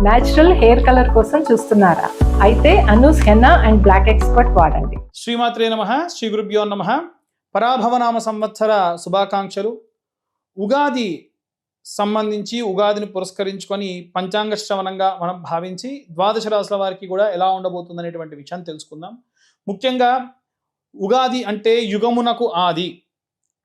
Natural hair colour కోసం చూస్తున్నారా? అయితే Anoos henna and black expert వాడండి. శ్రీమాత్రే నమః. శ్రీ గురుభ్యో నమః. పరాభవనామ సంవత్సర శుభాకాంక్షలు. ఉగాది సంబంధించి ఉగాదిని పురస్కరించుకొని పంచాంగ శ్రవణంగా మనం భావించి ద్వాదశ రాశుల వారికి కూడా ఎలా ఉండబోతుంది అనేటువంటి విషయాన్ని తెలుసుకుందాం. ముఖ్యంగా ఉగాది అంటే యుగమునకు ఆది.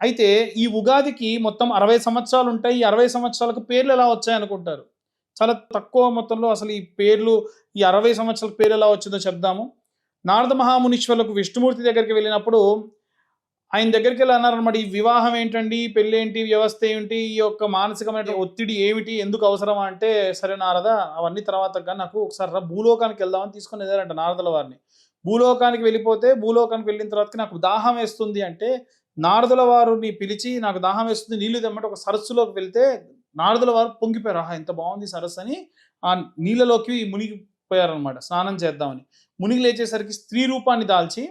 అయితే ఈ ఉగాదికి మొత్తం 60 సంవత్సరాలు ఉంటాయి. ఈ 60 సంవత్సరాలకు పేర్లు ఎలా వచ్చాయనుకుంటారు? చాలా తక్కువ మొత్తంలో అసలు ఈ పేర్లు, ఈ 60 సంవత్సరాల పేర్లు ఎలా వచ్చిందో చెప్దాము. నారద మహామునీశ్వరులకు విష్ణుమూర్తి దగ్గరికి వెళ్ళినప్పుడు ఆయన దగ్గరికి వెళ్ళి అన్నారనమాట, ఈ వివాహం ఏంటండి, పెళ్ళి ఏంటి, వ్యవస్థ ఏంటి, ఈ యొక్క మానసికమైన ఒత్తిడి ఏమిటి, ఎందుకు అవసరమా అంటే, సరే నారద అవన్నీ తర్వాత కానీ నాకు ఒకసారి భూలోకానికి వెళ్దామని తీసుకొని వెళ్ళారంట నారదుల వారిని. భూలోకానికి వెళ్ళిపోతే భూలోకానికి వెళ్ళిన తర్వాత నాకు దాహం వేస్తుంది అంటే నారదుల వారిని పిలిచి నాకు దాహం వేస్తుంది నీళ్లు తెమ్మంటే ఒక సరస్సులోకి వెళ్తే నారదుల వారు పొంగిపోయారు. ఆహా ఎంత బాగుంది సరస్సు అని ఆ నీళ్ళలోకి మునిగిపోయారనమాట స్నానం చేద్దామని. మునిగి లేచేసరికి స్త్రీ రూపాన్ని దాల్చి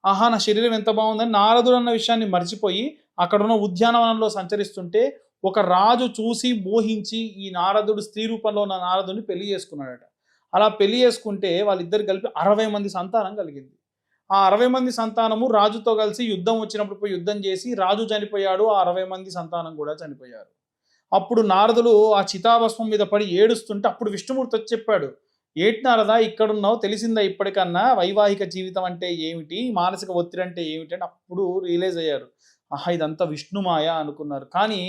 ఆహా నా శరీరం ఎంత బాగుందని నారదుడు అన్న విషయాన్ని మర్చిపోయి అక్కడ ఉన్న ఉద్యానవనంలో సంచరిస్తుంటే ఒక రాజు చూసి మోహించి ఈ నారదుడు స్త్రీ రూపంలో ఉన్న నారదుడిని పెళ్లి చేసుకున్నాడట. అలా పెళ్లి చేసుకుంటే వాళ్ళిద్దరు కలిపి 60 మంది సంతానం కలిగింది. ఆ 60 మంది సంతానము రాజుతో కలిసి యుద్ధం వచ్చినప్పుడు పోయి యుద్ధం చేసి రాజు చనిపోయాడు, ఆ 60 మంది సంతానం కూడా చనిపోయారు. అప్పుడు నారదులు ఆ చితాభస్మం మీద పడి ఏడుస్తుంటే అప్పుడు విష్ణుమూర్తి వచ్చి చెప్పాడు, ఏటి నారదా ఇక్కడున్నావు, తెలిసిందా ఇప్పటికన్నా వైవాహిక జీవితం అంటే ఏమిటి, మానసిక ఒత్తిడి అంటే ఏమిటి అని అప్పుడు రియలైజ్ అయ్యారు. ఆహా ఇదంతా విష్ణుమాయ అనుకున్నారు. కానీ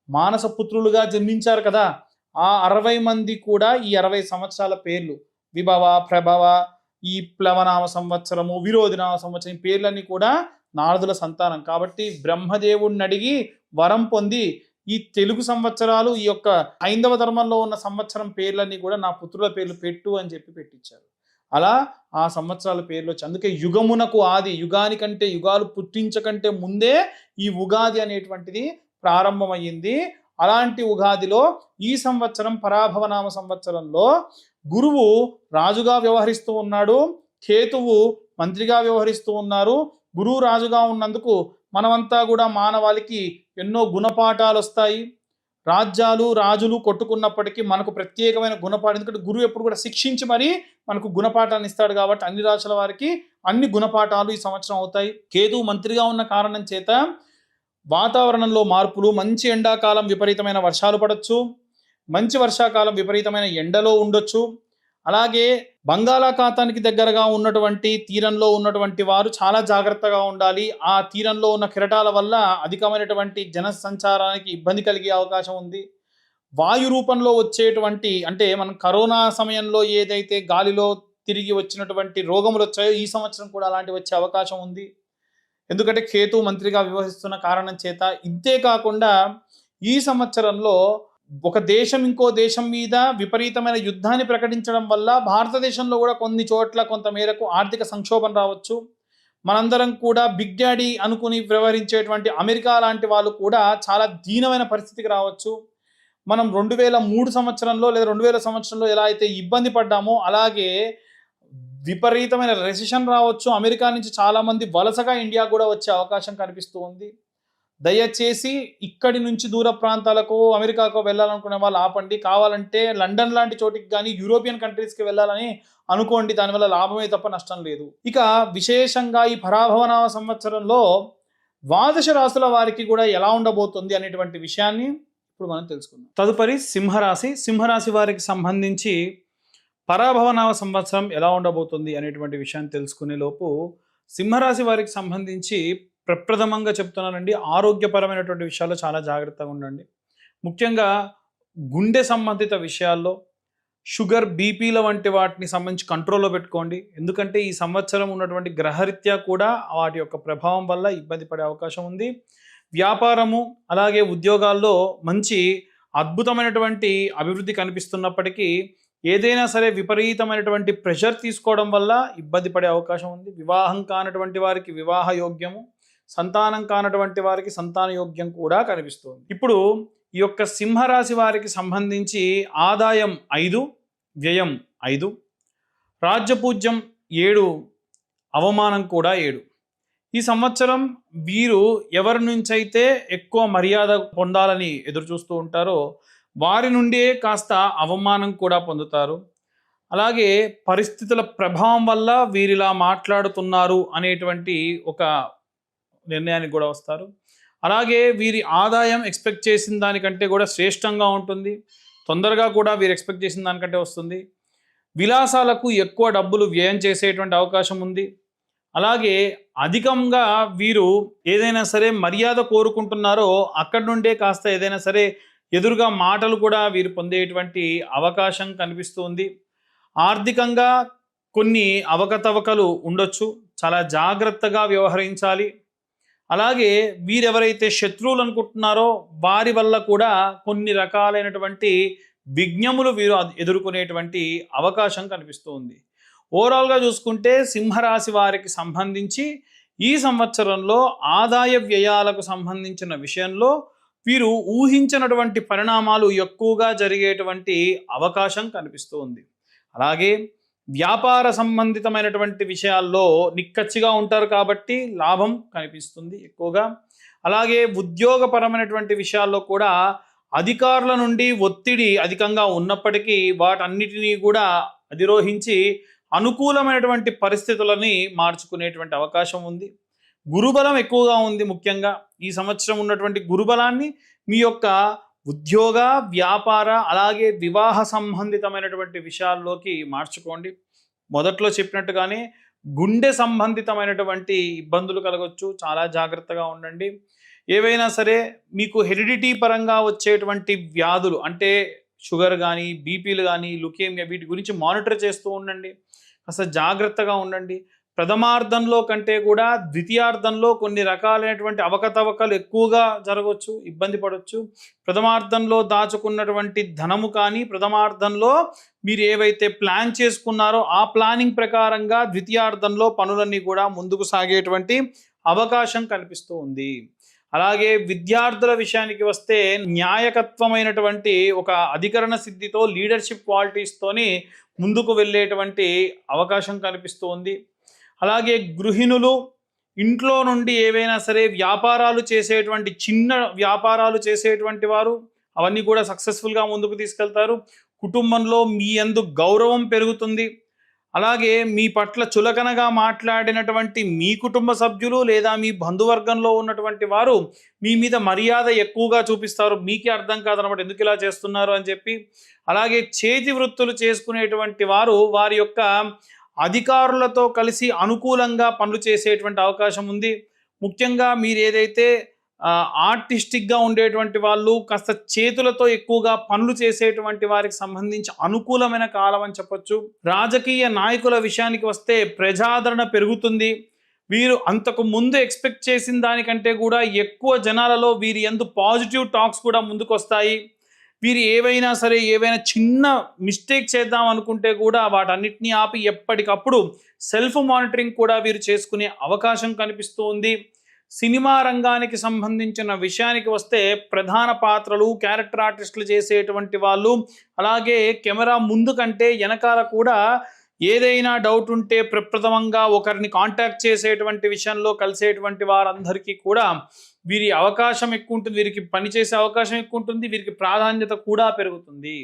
మానస పుత్రులుగా జన్మించారు కదా, ఆ 60 మంది కూడా ఈ 60 సంవత్సరాల పేర్లు విభవ, ప్రభవ, ఈ ప్లవనామ సంవత్సరము, విరోధినామ సంవత్సరం, ఈ పేర్లన్నీ కూడా నారదుల సంతానం. కాబట్టి బ్రహ్మదేవుడిని అడిగి వరం పొంది ఈ తెలుగు సంవత్సరాలు, ఈ యొక్క హైందవ ధర్మంలో ఉన్న సంవత్సరం పేర్లన్నీ కూడా నా పుత్రుల పేర్లు పెట్టు అని చెప్పి పెట్టించారు. అలా ఆ సంవత్సరాల పేర్లు వచ్చి అందుకే యుగమునకు ఆది, యుగానికంటే యుగాలు పుట్టించకంటే ముందే ఈ ఉగాది అనేటువంటిది ప్రారంభమయ్యింది. అలాంటి ఉగాదిలో ఈ సంవత్సరం పరాభవనామ సంవత్సరంలో గురువు రాజుగా వ్యవహరిస్తూ ఉన్నాడు, కేతువు మంత్రిగా వ్యవహరిస్తూ ఉన్నారు. గురువు రాజుగా ఉన్నందుకు మనమంతా కూడా మానవాళికి ఎన్నో గుణపాఠాలు వస్తాయి. రాజ్యాలు రాజులు కొట్టుకున్నప్పటికీ మనకు ప్రత్యేకమైన గుణపాఠం, ఎందుకంటే గురువు ఎప్పుడు కూడా శిక్షించి మరీ మనకు గుణపాఠాన్ని ఇస్తాడు. కాబట్టి అన్ని రాష్ట్రాల వారికి అన్ని గుణపాఠాలు ఈ సంవత్సరం అవుతాయి. కేతువు మంత్రిగా ఉన్న కారణం చేత వాతావరణంలో మార్పులు, మంచి ఎండాకాలం విపరీతమైన వర్షాలు పడవచ్చు, మంచి వర్షాకాలం విపరీతమైన ఎండలో ఉండొచ్చు. అలాగే బంగాళాఖాతానికి దగ్గరగా ఉన్నటువంటి తీరంలో ఉన్నటువంటి వారు చాలా జాగ్రత్తగా ఉండాలి. ఆ తీరంలో ఉన్న కెరటాల వల్ల అధికమైనటువంటి జన సంచారానికి ఇబ్బంది కలిగే అవకాశం ఉంది. వాయు రూపంలో వచ్చేటువంటి, అంటే మనం కరోనా సమయంలో ఏదైతే గాలిలో తిరిగి వచ్చినటువంటి రోగములు వచ్చాయో ఈ సంవత్సరం కూడా అలాంటివి వచ్చే అవకాశం ఉంది. ఎందుకంటే కేతు మంత్రిగా వ్యవహరిస్తున్న కారణం చేత. ఇంతే కాకుండా ఈ సంవత్సరంలో ఒక దేశం ఇంకో దేశం మీద విపరీతమైన యుద్ధాన్ని ప్రకటించడం వల్ల భారతదేశంలో కూడా కొన్ని చోట్ల కొంత మేరకు ఆర్థిక సంక్షోభం రావచ్చు. మనందరం కూడా బిగ్ డాడీ అనుకుని వ్యవహరించేటువంటి అమెరికా లాంటి వాళ్ళు కూడా చాలా దీనమైన పరిస్థితికి రావచ్చు. మనం 2003 సంవత్సరంలో లేదా 2000 సంవత్సరంలో ఎలా అయితే ఇబ్బంది పడ్డామో అలాగే విపరీతమైన రెసిషన్ రావచ్చు. అమెరికా నుంచి చాలామంది వలసగా ఇండియా కూడా వచ్చే అవకాశం కనిపిస్తూ ఉంది. దయచేసి ఇక్కడి నుంచి దూర ప్రాంతాలకు అమెరికాకు వెళ్ళాలనుకునే వాళ్ళు ఆపండి. కావాలంటే లండన్ లాంటి చోటికి కానీ యూరోపియన్ కంట్రీస్కి వెళ్ళాలని అనుకోండి, దానివల్ల లాభమే తప్ప నష్టం లేదు. ఇక విశేషంగా ఈ పరాభవనామ సంవత్సరంలో ద్వాదశ రాశుల వారికి కూడా ఎలా ఉండబోతుంది అనేటువంటి విషయాన్ని ఇప్పుడు మనం తెలుసుకుందాం. తదుపరి సింహరాశి. సింహరాశి వారికి సంబంధించి పరాభవనామ సంవత్సరం ఎలా ఉండబోతుంది అనేటువంటి విషయాన్ని తెలుసుకునే లోపు సింహరాశి వారికి సంబంధించి ప్రప్రథమంగా చెప్తున్నానండి, ఆరోగ్యపరమైనటువంటి విషయాల్లో చాలా జాగ్రత్తగా ఉండండి. ముఖ్యంగా గుండె సంబంధిత విషయాల్లో షుగర్, బీపీల వంటి వాటిని సంబంధించి కంట్రోల్లో పెట్టుకోండి. ఎందుకంటే ఈ సంవత్సరం ఉన్నటువంటి గ్రహరీత్యా కూడా వాటి యొక్క ప్రభావం వల్ల ఇబ్బంది పడే అవకాశం ఉంది. వ్యాపారము అలాగే ఉద్యోగాల్లో మంచి అద్భుతమైనటువంటి అభివృద్ధి కనిపిస్తున్నప్పటికీ ఏదైనా సరే విపరీతమైనటువంటి ప్రెషర్ తీసుకోవడం వల్ల ఇబ్బంది పడే అవకాశం ఉంది. వివాహం కానటువంటి వారికి వివాహ యోగ్యము, సంతానం కానటువంటి వారికి సంతాన యోగ్యం కూడా కనిపిస్తుంది. ఇప్పుడు ఈ యొక్క సింహరాశి వారికి సంబంధించి ఆదాయం 5, వ్యయం 5, రాజ్యపూజ్యం 7, అవమానం కూడా 7. ఈ సంవత్సరం వీరు ఎవరి నుంచైతే ఎక్కువ మర్యాద పొందాలని ఎదురు చూస్తూ ఉంటారో వారి నుండే కాస్త అవమానం కూడా పొందుతారు. అలాగే పరిస్థితుల ప్రభావం వల్ల వీరిలా మాట్లాడుతున్నారు అనేటువంటి ఒక నిర్ణయానికి కూడా వస్తారు. అలాగే వీరి ఆదాయం ఎక్స్పెక్ట్ చేసిన దానికంటే కూడా శ్రేష్టంగా ఉంటుంది. తొందరగా కూడా వీరు ఎక్స్పెక్ట్ చేసిన దానికంటే వస్తుంది. విలాసాలకు ఎక్కువ డబ్బులు వ్యయం చేసేటువంటి అవకాశం ఉంది. అలాగే అధికంగా వీరు ఏదైనా సరే మర్యాద కోరుకుంటున్నారో అక్కడి నుండే కాస్త ఏదైనా సరే ఎదురుగా మాటలు కూడా వీరు పొందేటువంటి అవకాశం కనిపిస్తుంది. ఆర్థికంగా కొన్ని అవకతవకలు ఉండొచ్చు, చాలా జాగ్రత్తగా వ్యవహరించాలి. అలాగే వీరెవరైతే శత్రువులు అనుకుంటున్నారో వారి వల్ల కూడా కొన్ని రకాలైనటువంటి విఘ్నములు వీరు ఎదుర్కొనేటువంటి అవకాశం కనిపిస్తూ ఉంది. ఓవరాల్గా చూసుకుంటే సింహరాశి వారికి సంబంధించి ఈ సంవత్సరంలో ఆదాయ వ్యయాలకు సంబంధించిన విషయంలో వీరు ఊహించినటువంటి పరిణామాలు ఎక్కువగా జరిగేటువంటి అవకాశం కనిపిస్తూ ఉంది. అలాగే వ్యాపార సంబంధితమైనటువంటి విషయాల్లో నిక్కచ్చిగా ఉంటారు కాబట్టి లాభం కనిపిస్తుంది ఎక్కువగా. అలాగే ఉద్యోగపరమైనటువంటి విషయాల్లో కూడా అధికారుల నుండి ఒత్తిడి అధికంగా ఉన్నప్పటికీ వాటన్నిటినీ కూడా అధిరోహించి అనుకూలమైనటువంటి పరిస్థితులని మార్చుకునేటువంటి అవకాశం ఉంది. గురుబలం ఎక్కువగా ఉంది. ముఖ్యంగా ఈ సంవత్సరం ఉన్నటువంటి గురుబలాన్ని మీ యొక్క ఉద్యోగ, వ్యాపార, అలాగే వివాహ సంబంధితమైనటువంటి విషయాల్లోకి మార్చుకోండి. మొదట్లో చెప్పినట్టుగానే గుండె సంబంధితమైనటువంటి ఇబ్బందులు కలగవచ్చు, చాలా జాగ్రత్తగా ఉండండి. ఏవైనా సరే మీకు హెరిడిటీ పరంగా వచ్చేటువంటి వ్యాధులు అంటే షుగర్ కానీ, బీపీలు కానీ, లుకేమియా, వీటి గురించి మానిటర్ చేస్తూ ఉండండి. కాస్త జాగ్రత్తగా ఉండండి. ప్రథమార్థంలో కంటే కూడా ద్వితీయార్థంలో కొన్ని రకాలైనటువంటి అవకతవకలు ఎక్కువగా జరగవచ్చు, ఇబ్బంది పడవచ్చు. ప్రథమార్థంలో దాచుకున్నటువంటి ధనము కానీ ప్రథమార్థంలో మీరు ఏవైతే ప్లాన్ చేసుకున్నారో ఆ ప్లానింగ్ ప్రకారంగా ద్వితీయార్థంలో పనులన్నీ కూడా ముందుకు సాగేటువంటి అవకాశం కనిపిస్తూ ఉంది. అలాగే విద్యార్థుల విషయానికి వస్తే న్యాయకత్వమైనటువంటి ఒక అధికరణ సిద్ధితో లీడర్షిప్ క్వాలిటీస్తోని ముందుకు వెళ్ళేటువంటి అవకాశం కనిపిస్తూ ఉంది. అలాగే గృహిణులు ఇంట్లో నుండి ఏవైనా సరే వ్యాపారాలు చేసేటువంటి చిన్న వ్యాపారాలు చేసేటువంటి వారు అవన్నీ కూడా సక్సెస్ఫుల్గా ముందుకు తీసుకెళ్తారు. కుటుంబంలో మీ యందు గౌరవం పెరుగుతుంది. అలాగే మీ పట్ల చులకనగా మాట్లాడినటువంటి మీ కుటుంబ సభ్యులు లేదా మీ బంధువర్గంలో ఉన్నటువంటి వారు మీ మీద మర్యాద ఎక్కువగా చూపిస్తారు. మీకే అర్థం కాదనమాట ఎందుకు ఇలా చేస్తున్నారు అని చెప్పి. అలాగే చేతి వృత్తులు చేసుకునేటువంటి వారు వారి యొక్క అధికారులతో కలిసి అనుకూలంగా పనులు చేసేటువంటి అవకాశం ఉంది. ముఖ్యంగా మీరు ఏదైతే ఆర్టిస్టిక్గా ఉండేటువంటి వాళ్ళు కాస్త చేతులతో ఎక్కువగా పనులు చేసేటువంటి వారికి సంబంధించి అనుకూలమైన కాలం అని చెప్పొచ్చు. రాజకీయ నాయకుల విషయానికి వస్తే ప్రజాదరణ పెరుగుతుంది. వీరు అంతకు ముందు ఎక్స్పెక్ట్ చేసిన దానికంటే కూడా ఎక్కువ జనాలలో వీరి యందు పాజిటివ్ టాక్స్ కూడా ముందుకు వస్తాయి. వీరు ఏవైనా చిన్న మిస్టేక్ చేద్దాం అనుకుంటే కూడా వాటన్నిటినీ ఆపి ఎప్పటికప్పుడు సెల్ఫ్ మానిటరింగ్ కూడా వీరు చేసుకునే అవకాశం కనిపిస్తూ ఉంది. సినిమా రంగానికి సంబంధించిన విషయానికి వస్తే ప్రధాన పాత్రలు, క్యారెక్టర్ ఆర్టిస్టులు చేసేటువంటి వాళ్ళు, అలాగే కెమెరా ముందు కంటే వెనకాల కూడా ఏదైనా డౌట్ ఉంటే ప్రప్రథమంగా ఒకరిని కాంటాక్ట్ చేసేటువంటి విషయంలో కలిసేటువంటి వారందరికీ కూడా వీరి అవకాశం ఎక్కువ ఉంటుంది. వీరికి పనిచేసే అవకాశం ఎక్కువ ఉంటుంది. వీరికి ప్రాధాన్యత కూడా పెరుగుతుంది.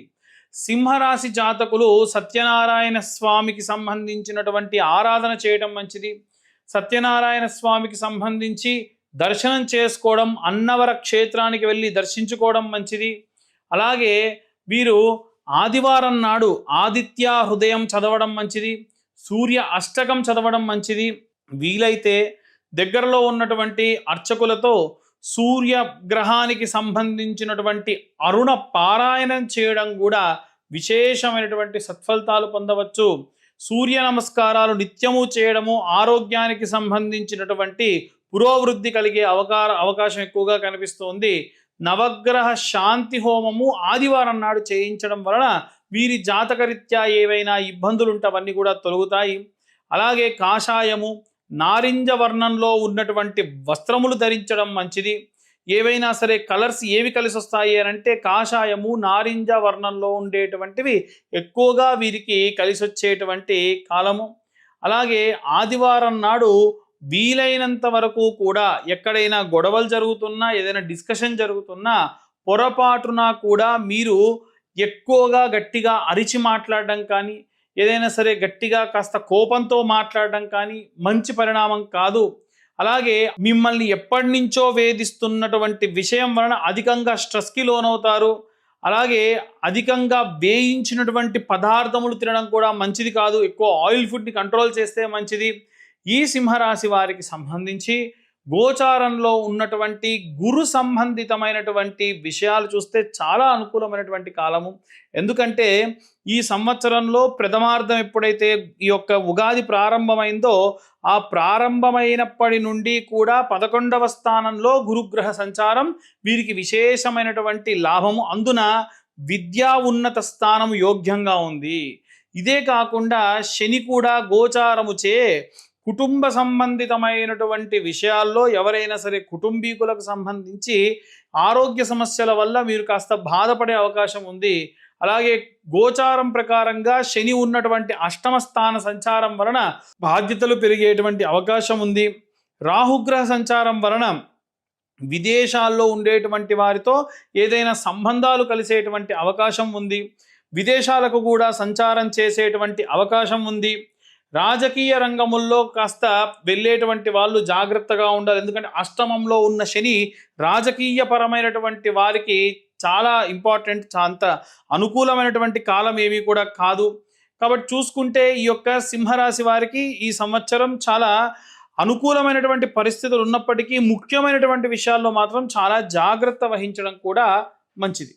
సింహరాశి జాతకులు సత్యనారాయణ స్వామికి సంబంధించినటువంటి ఆరాధన చేయడం మంచిది. సత్యనారాయణ స్వామికి సంబంధించి దర్శనం చేసుకోవడం, అన్నవర క్షేత్రానికి వెళ్ళి దర్శించుకోవడం మంచిది. అలాగే వీరు ఆదివారం నాడు ఆదిత్య హృదయం చదవడం మంచిది. సూర్య అష్టకం చదవడం మంచిది. వీలైతే దగ్గరలో ఉన్నటువంటి అర్చకులతో సూర్య గ్రహానికి సంబంధించినటువంటి అరుణ పారాయణం చేయడం కూడా విశేషమైనటువంటి సత్ఫలితాలు పొందవచ్చు. సూర్య నమస్కారాలు నిత్యము చేయడము ఆరోగ్యానికి సంబంధించినటువంటి పురోవృద్ధి కలిగే అవకాశం ఎక్కువగా కనిపిస్తుంది. నవగ్రహ శాంతి హోమము ఆదివారం నాడు చేయించడం వలన వీరి జాతకరీత్యా ఏవైనా ఇబ్బందులు ఉంటే అవన్నీ కూడా తొలగుతాయి. అలాగే కాషాయము, నారింజ వర్ణంలో ఉన్నటువంటి వస్త్రములు ధరించడం మంచిది. ఏవైనా సరే కలర్స్ ఏవి కలిసి వస్తాయి అని అంటే కాషాయము, నారింజ వర్ణంలో ఉండేటువంటివి ఎక్కువగా వీరికి కలిసి వచ్చేటువంటి కాలము. అలాగే ఆదివారం నాడు వీలైనంత వరకు కూడా ఎక్కడైనా గొడవలు జరుగుతున్నా, ఏదైనా డిస్కషన్ జరుగుతున్నా పొరపాటున కూడా మీరు ఎక్కువగా గట్టిగా అరిచి మాట్లాడడం కానీ, ఏదైనా సరే గట్టిగా కాస్త కోపంతో మాట్లాడడం కానీ మంచి పరిణామం కాదు. అలాగే మిమ్మల్ని ఎప్పటి నుంచో వేధిస్తున్నటువంటి విషయం వలన అధికంగా స్ట్రెస్కి లోనవుతారు. అలాగే అధికంగా వేయించినటువంటి పదార్థములు తినడం కూడా మంచిది కాదు. ఎక్కువ ఆయిల్ ఫుడ్ని కంట్రోల్ చేస్తే మంచిది. ఈ సింహరాశి వారికి సంబంధించి గోచారంలో ఉన్నటువంటి గురు సంబంధితమైనటువంటి విషయాలు చూస్తే చాలా అనుకూలమైనటువంటి కాలము. ఎందుకంటే ఈ సంవత్సరంలో ప్రథమార్థం ఎప్పుడైతే ఈ యొక్క ఉగాది ప్రారంభమైందో ఆ ప్రారంభమైనప్పటి నుండి కూడా 11వ స్థానంలో గురుగ్రహ సంచారం వీరికి విశేషమైనటువంటి లాభము. అందున విద్యా ఉన్నత స్థానం యోగ్యంగా ఉంది. ఇదే కాకుండా శని కూడా గోచారముచే కుటుంబ సంబంధితమైనటువంటి విషయాల్లో ఎవరైనా సరే కుటుంబీకులకు సంబంధించి ఆరోగ్య సమస్యల వల్ల మీరు కాస్త బాధపడే అవకాశం ఉంది. అలాగే గోచారం ప్రకారంగా శని ఉన్నటువంటి అష్టమ స్థాన సంచారం వలన బాధ్యతలు పెరిగేటువంటి అవకాశం ఉంది. రాహుగ్రహ సంచారం వలన విదేశాల్లో ఉండేటువంటి వారితో ఏదైనా సంబంధాలు కలిసేటువంటి అవకాశం ఉంది. విదేశాలకు కూడా సంచారం చేసేటువంటి అవకాశం ఉంది. రాజకీయ రంగముల్లో కాస్త వెళ్ళేటువంటి వాళ్ళు జాగ్రత్తగా ఉండాలి. ఎందుకంటే అష్టమంలో ఉన్న శని రాజకీయ పరమైనటువంటి వారికి చాలా ఇంపార్టెంట్. అంత అనుకూలమైనటువంటి కాలం ఏమీ కూడా కాదు. కాబట్టి చూసుకుంటే ఈ యొక్క సింహరాశి వారికి ఈ సంవత్సరం చాలా అనుకూలమైనటువంటి పరిస్థితులు ఉన్నప్పటికీ ముఖ్యమైనటువంటి విషయాల్లో మాత్రం చాలా జాగ్రత్త వహించడం కూడా మంచిది.